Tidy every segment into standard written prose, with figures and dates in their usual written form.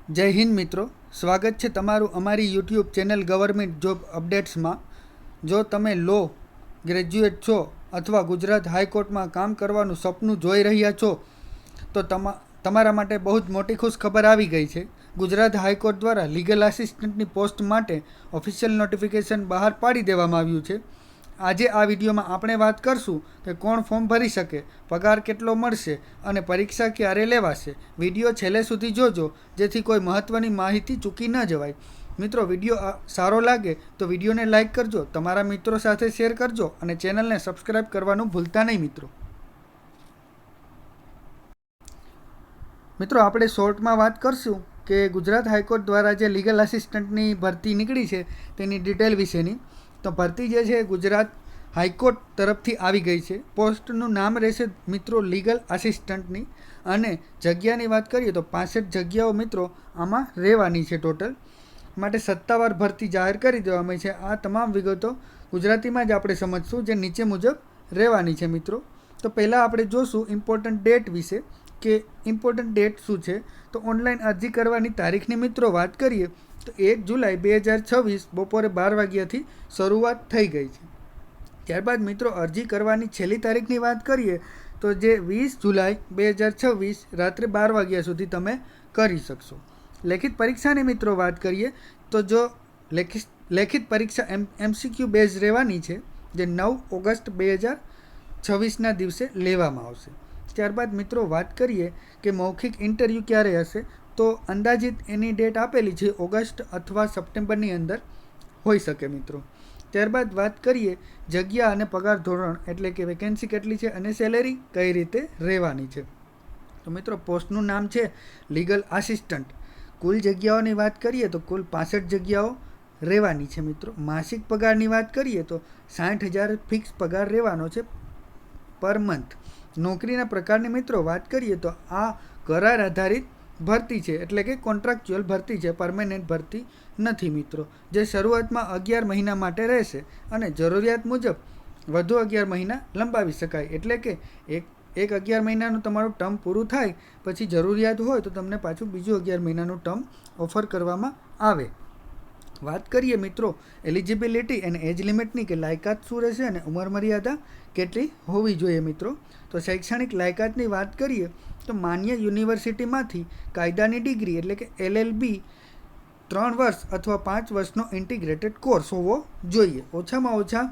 જય હિન્દ મિત્રો, સ્વાગત છે તમારું અમારી યુટ્યુબ ચેનલ ગવર્મેન્ટ જોબ અપડેટ્સમાં. જો તમે લો ગ્રેજ્યુએટ છો અથવા ગુજરાત હાઈકોર્ટમાં કામ કરવાનું સપનું જોઈ રહ્યા છો તો તમારા માટે બહુ જ મોટી ખુશ ખબર આવી ગઈ છે. ગુજરાત હાઈકોર્ટ દ્વારા લીગલ આસિસ્ટન્ટની પોસ્ટ માટે ઓફિશિયલ નોટિફિકેશન બહાર પાડી દેવામાં આવ્યું છે. આજે આ વિડીયોમાં આપણે વાત કરશું કે કોણ ફોર્મ ભરી શકે, પગાર કેટલો મળશે અને પરીક્ષા ક્યારે લેવાશે. વિડીયો છેલ્લે સુધી જોજો જેથી કોઈ મહત્ત્વની માહિતી ચૂકી ન જવાય. મિત્રો, વિડીયો સારો લાગે તો વિડીયોને લાઇક કરજો, તમારા મિત્રો સાથે શેર કરજો અને ચેનલને સબસ્ક્રાઈબ કરવાનું ભૂલતા નહીં. મિત્રો, આપણે શોર્ટમાં વાત કરશું કે ગુજરાત હાઈકોર્ટ દ્વારા જે લીગલ આસિસ્ટન્ટની ભરતી નીકળી છે તેની ડિટેલ વિશેની. તો ભરતી જે છે ગુજરાત હાઈકોર્ટ તરફથી આવી ગઈ છે. પોસ્ટનું નામ રહેશે મિત્રો લીગલ આસિસ્ટન્ટની, અને જગ્યાની વાત કરીએ તો 65 જગ્યાઓ મિત્રો આમાં રહેવાની છે ટોટલ. માટે સત્તાવાર ભરતી જાહેર કરી દેવામાં આવી છે. આ તમામ વિગતો ગુજરાતીમાં જ આપણે સમજશું, જે નીચે મુજબ રહેવાની છે મિત્રો. તો પહેલાં આપણે જોશું ઇમ્પોર્ટન્ટ ડેટ વિશે કે ઇમ્પોર્ટન્ટ ડેટ શું છે. તો ઓનલાઈન અરજી કરવાની તારીખની મિત્રો વાત કરીએ તો 1 જુલાઈ 2026 બપોરે 12 વાગ્યાથી શરૂઆત થઈ ગઈ છે. ત્યારબાદ મિત્રો અરજી કરવાની છેલ્લી તારીખની વાત કરીએ તો જે 20 જુલાઈ 2026 રાત્રે 12 વાગ્યા સુધી તમે કરી શકશો. લેખિત પરીક્ષાની મિત્રો વાત કરીએ તો જો લેખિત પરીક્ષા MCQ બેઝ રહેવાની છે, જે 9 ઓગસ્ટ 2026ના દિવસે લેવામાં આવશે. ત્યારબાદ મિત્રો વાત કરીએ કે મૌખિક ઇન્ટરવ્યૂ ક્યારે હશે, તો અંદાજિત એની ડેટ આપેલી છે ઓગસ્ટ અથવા સપ્ટેમ્બરની અંદર હોઈ શકે મિત્રો. ત્યારબાદ વાત કરીએ જગ્યા અને પગાર ધોરણ, એટલે કે વેકેન્સી કેટલી છે અને સેલેરી કઈ રીતે રહેવાની છે. તો મિત્રો પોસ્ટનું નામ છે લીગલ આસિસ્ટન્ટ. કુલ જગ્યાઓની વાત કરીએ તો કુલ 65 જગ્યાઓ રહેવાની છે મિત્રો. માસિક પગારની વાત કરીએ તો 60,000 ફિક્સ પગાર રહેવાનો છે પર મંથ. નોકરીના પ્રકારની મિત્રો વાત કરીએ તો આ કરાર આધારિત ભરતી છે, એટલે કે કોન્ટ્રાક્ચ્યુઅલ ભરતી છે, પરમેનન્ટ ભરતી નથી મિત્રો. જે શરૂઆતમાં 11 મહિના માટે રહેશે અને જરૂરિયાત મુજબ વધુ 11 મહિના લંબાવી શકાય. એટલે કે એક 11 મહિનાનું તમારું ટર્મ પૂરું થાય પછી જરૂરિયાત હોય તો તમને પાછું બીજું 11 મહિનાનું ટર્મ ઓફર કરવામાં આવે. વાત કરીએ મિત્રો એલિજિબિલિટી અને એજ લિમિટની, કે લાયકાત શું રહેશે અને ઉંમર મર્યાદા કેટલી હોવી જોઈએ મિત્રો. તો શૈક્ષણિક લાયકાતની વાત કરીએ તો માન્ય યુનિવર્સિટીમાંથી કાયદાની ડિગ્રી, એટલે કે LLB 3 વર્ષ અથવા 5 વર્ષનો ઇન્ટિગ્રેટેડ કોર્સ હોવો જોઈએ. ઓછામાં ઓછા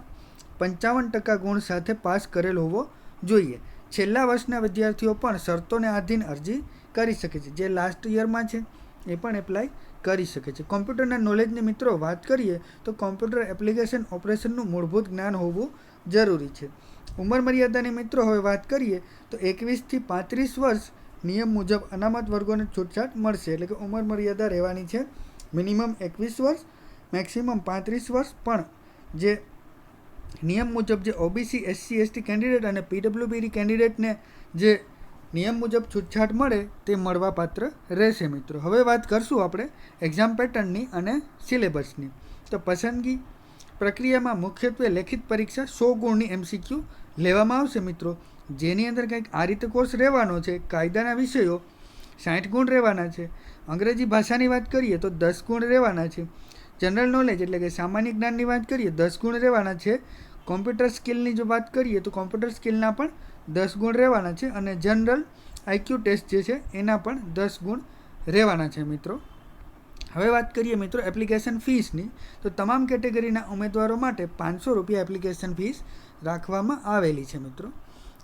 55% ગુણ સાથે પાસ કરેલ હોવો જોઈએ. છેલ્લા વર્ષના વિદ્યાર્થીઓ પણ શરતોને આધીન અરજી કરી શકે છે. જે લાસ્ટ યરમાં છે એ પણ એપ્લાય કરી શકે છે. કોમ્પ્યુટરના નોલેજની મિત્રો વાત કરીએ તો કોમ્પ્યુટર એપ્લિકેશન ઓપરેશનનું મૂળભૂત જ્ઞાન હોવું જરૂરી છે. ઉંમર મર્યાદાની મિત્રો હવે વાત કરીએ તો 21થી 35 વર્ષ નિયમ મુજબ અનામત વર્ગોને છૂટછાટ મળશે. એટલે કે ઉંમર મર્યાદા રહેવાની છે મિનિમમ 21 વર્ષ, મેક્સિમમ 35 વર્ષ. પણ જે નિયમ મુજબ જે OBC SC ST કેન્ડિડેટ અને PWBD કેન્ડિડેટને જે નિયમ મુજબ છૂટછાટ મળે તે મળવાપાત્ર રહેશે મિત્રો. હવે વાત કરશું આપણે એક્ઝામ પેટર્નની અને સિલેબસની. તો પસંદગી પ્રક્રિયામાં મુખ્યત્વે લેખિત પરીક્ષા 100 ગુણની MCQ લેવામાં આવશે મિત્રો, જેની અંદર કંઈક આ રીતે કોર્સ રહેવાનો છે. કાયદાના વિષયો 60 ગુણ રહેવાના છે. અંગ્રેજી ભાષાની વાત કરીએ તો 10 ગુણ રહેવાના છે. જનરલ નોલેજ એટલે કે સામાન્ય જ્ઞાનની વાત કરીએ 10 ગુણ રહેવાના છે. કોમ્પ્યુટર સ્કિલની જો વાત કરીએ તો કોમ્પ્યુટર સ્કિલના પણ 10 ગુણ રહેવાના છે. અને જનરલ IQ ટેસ્ટ જે છે એના પણ 10 ગુણ રહેવાના છે મિત્રો. હવે વાત કરીએ મિત્રો એપ્લિકેશન ફીસની. તો તમામ કેટેગરીના ઉમેદવારો માટે 500 રૂપિયા એપ્લિકેશન ફીસ રાખવામાં આવેલી છે મિત્રો.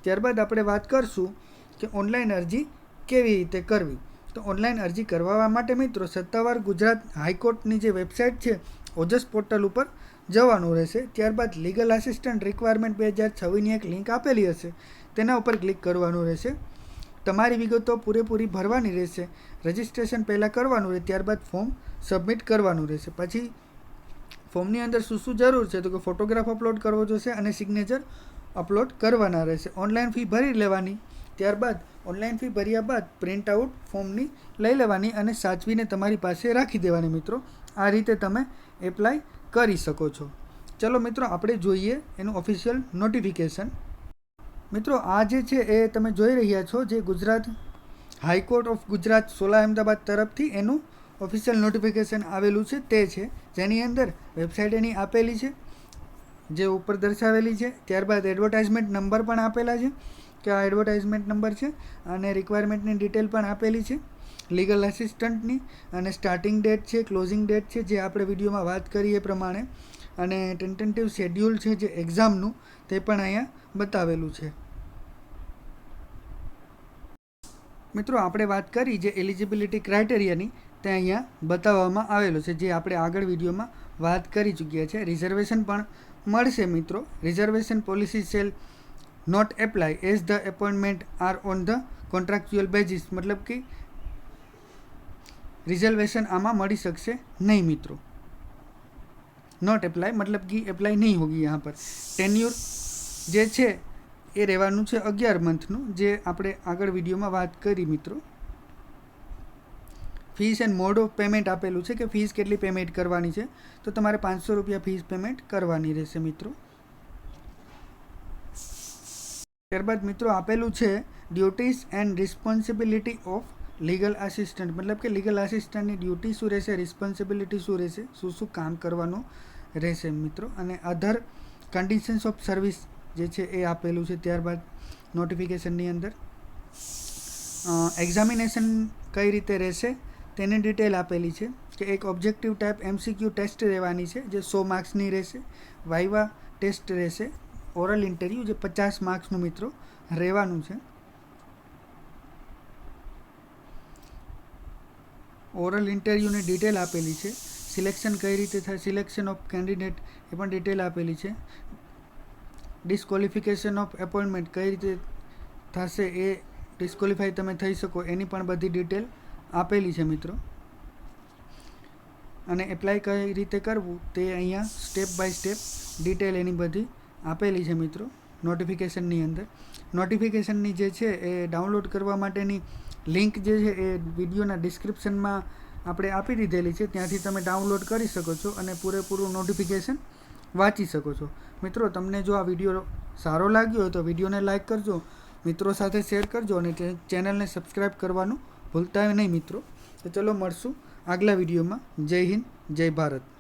ત્યારબાદ આપણે વાત કરશું કે ઓનલાઈન અરજી કેવી રીતે કરવી. તો ઓનલાઈન અરજી કરવા માટે મિત્રો સત્તાવાર ગુજરાત હાઈકોર્ટની જે વેબસાઇટ છે ઓજસ પોર્ટલ ઉપર જવાનું રહેશે. ત્યારબાદ લીગલ આસિસ્ટન્ટ રિક્વાયરમેન્ટ 2026ની એક લિંક આપેલી હશે, તેના ઉપર ક્લિક કરવાનું રહેશે. તમારી વિગતો પૂરેપૂરી ભરવાની રહેશે. રજિસ્ટ્રેશન પહેલાં કરવાનું રહે, ત્યારબાદ ફોર્મ સબમિટ કરવાનું રહેશે. પછી ફોર્મની અંદર શું શું જરૂર છે તો કે ફોટોગ્રાફ અપલોડ કરવો જોશે અને સિગ્નેચર અપલોડ કરવાના રહેશે. ઓનલાઈન ફી ભરી લેવાની. ત્યારબાદ ઓનલાઈન ફી ભર્યા બાદ પ્રિન્ટ આઉટ ફોર્મની લઈ લેવાની અને સાચવીને તમારી પાસે રાખી દેવાની મિત્રો. આ રીતે તમે એપ્લાય કરી શકો છો. ચલો મિત્રો આપણે જોઈએ એનું ઓફિશિયલ નોટિફિકેશન. મિત્રો આ જે છે એ તમે જોઈ રહ્યા છો જે ગુજરાત હાઈકોર્ટ ઓફ ગુજરાત સોલા અમદાવાદ તરફથી એનું ઓફિશિયલ નોટિફિકેશન આવેલું છે તે છે, જેની અંદર વેબસાઇટ એની આપેલી છે જે ઉપર દર્શાવેલી છે. ત્યારબાદ એડવર્ટાઇઝમેન્ટ નંબર પણ આપેલા છે કે આ એડવર્ટાઇઝમેન્ટ નંબર છે, અને રિક્વાયરમેન્ટની ડિટેલ પણ આપેલી છે લીગલ આસિસ્ટન્ટની, અને સ્ટાર્ટિંગ ડેટ છે, ક્લોઝિંગ ડેટ છે જે આપણે વિડીયોમાં વાત કરી એ પ્રમાણે, અને ટેન્ટેટિવ શેડ્યુલ છે જે એક્ઝામનું તે પણ અહીંયા બતાવેલું છે. મિત્રો આપણે વાત કરી જે એલિજિબિલિટી ક્રાઇટેરિયાની, તે અહીંયા બતાવવામાં આવેલું છે જે આપણે આગળ વિડીયોમાં વાત કરી ચૂક્યા છે. રિઝર્વેશન પણ મળશે મિત્રો. Reservation policy shall not apply as the appointment are on the contractual basis, મતલબ કે रिजर्वेशन आमा मળી શકશે नहीं मित्रों. नॉट एप्लाय मतलब कि एप्लाय नहीं होगी यहाँ पर. टेन्यूर जे छे એ રહેવાનું છે 11 મંથનું, જે આપણે આગળ વિડીયોમાં વાત કરી મિત્રો. Fees and mode of payment આપેલું છે કે ફીસ કેટલી પેમેન્ટ કરવાની છે, તો તમારે 500 રૂપિયા ફીસ પેમેન્ટ કરવાની રહેશે મિત્રો. ત્યારબાદ મિત્રો આપેલું છે duties and responsibility of legal assistant, मतलब કે લીગલ આસિસ્ટન્ટની ડ્યુટી શું રહેશે, રિસ્પોન્સિબિલિટી શું રહેશે, શું શું કામ કરવાનું રહેશે મિત્રો. અને અધર કન્ડિશન્સ ઓફ સર્વિસ જે છે એ આપેલું છે. ત્યારબાદ નોટિફિકેશનની અંદર એક્ઝામિનેશન કઈ રીતે રહેશે તેની ડિટેલ આપેલી છે કે એક ઓબ્જેક્ટિવ ટાઈપ MCQ ટેસ્ટ રહેવાની છે જે 100 માર્ક્સની રહેશે. વાઇવા ટેસ્ટ રહેશે. ઓરલ ઇન્ટરવ્યૂ જે 50 માર્ક્સનું મિત્રો રહેવાનું છે. ઓરલ ઇન્ટરવ્યૂની ડિટેલ આપેલી છે. સિલેક્શન કઈ રીતે થાય, સિલેક્શન ઓફ કેન્ડિડેટ એ પણ ડિટેલ આપેલી છે. ડિસ્કોલિફિકેશન ઓફ એપોઇન્ટમેન્ટ કઈ રીતે થશે, એ ડિસ્કોલિફાઈ તમે થઈ શકો એની પણ બધી ડિટેલ આપેલી છે મિત્રો. અને એપ્લાય કઈ રીતે કરવું તે અહીંયા સ્ટેપ બાય સ્ટેપ ડિટેલ એની બધી આપેલી છે મિત્રો નોટિફિકેશનની અંદર. નોટિફિકેશનની જે છે એ ડાઉનલોડ કરવા માટેની લિંક જે છે એ વિડીયોના ડિસ્ક્રિપ્શનમાં આપણે આપી દીધેલી છે, ત્યાંથી તમે ડાઉનલોડ કરી શકો છો અને પૂરેપૂરું નોટિફિકેશન વાંચી શકો છો. મિત્રો તમને જો આ વિડીયો સારો લાગ્યો હોય તો વિડીયોને લાઇક કરજો, મિત્રો સાથે શેર કરજો, અને ચેનલને સબસ્ક્રાઈબ કરવાનું ભૂલતા નહીં મિત્રો. તો ચલો મળશું આગલા વિડીયોમાં. જય હિન્દ, જય ભારત.